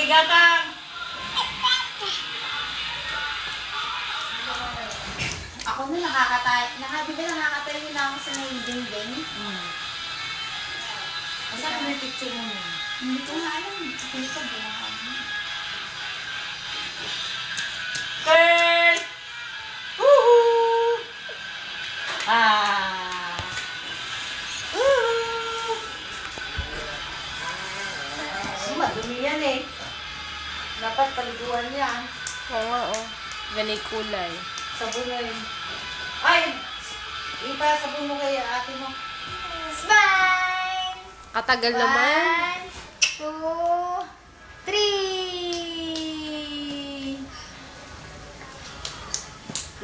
gatang! Ako na nakakatayo. Nakakatayo na ako sa may dingding. Saan ka may picture mo? Hindi ko nga alam. Hindi ko buwan. Girl! Woohoo! Ah! Woohoo! Madumi yan eh. Dapat paliguan yan. Oo nga, oh. Ganay kulay. Sabon na yun. Ay! Ipasabon mo kay ate mo. Smile! Katagal naman. 1, 2, 3!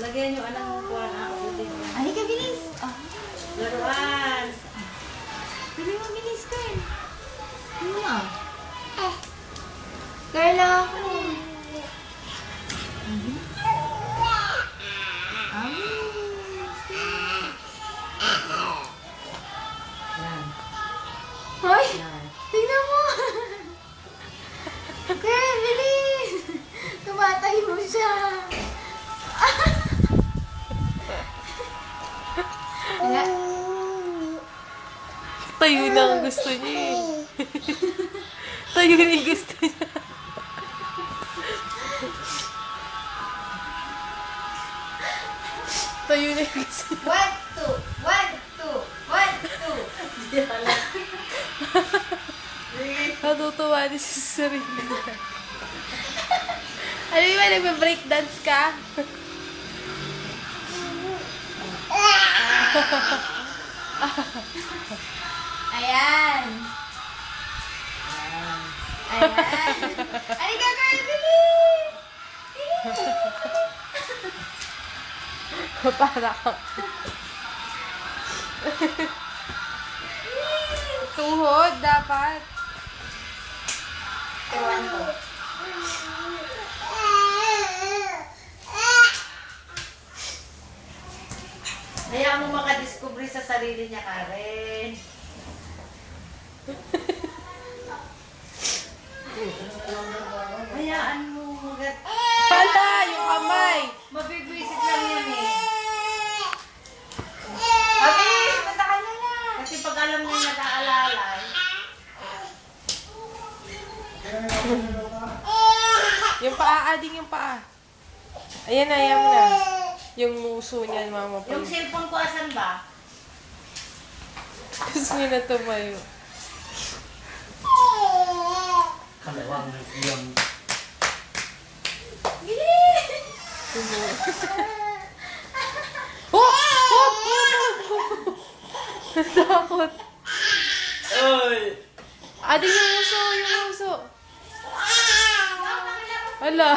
Lagyan nyo anong buwan ako. Ay, ka bilis! Oh. Laruan! Dali mo bilis, Carl. Ano mo? Carl ako. Yan. Hoy! Yan. Tingnan mo! Carl, bilis! Tumatayo siya. Wala. Tayo na ang gusto niya eh. Tayo na yung gusto niya. Tayo na yung gusto niya. 1, 2, 1, 2, 1, 2. Natutuwa niya sa sarili niya. Ano ba, nagbe-breakdance ka? Ayan. Ayan. Halika, Carl, bilis! Para ka. Tuhod, dapat. Ewan ko. Hayaan mo makadiscovery sa sarili niya, Karen. Hayaan mo magat. Pala, yung kamay. Mabibwisit lang yan eh. Mabilis! Punta ka na na! Kasi pag alam niya nag-aalala, Yung paa, ading yung paa. Ayan na, ayan mo na. Yung muso niya, mama pa. yung cellphone ko asan ba? Gusto niya na tumayo. Kalawang yung Oh! Oh! Takot. Oy! Ading yung muso, yung muso. Ala.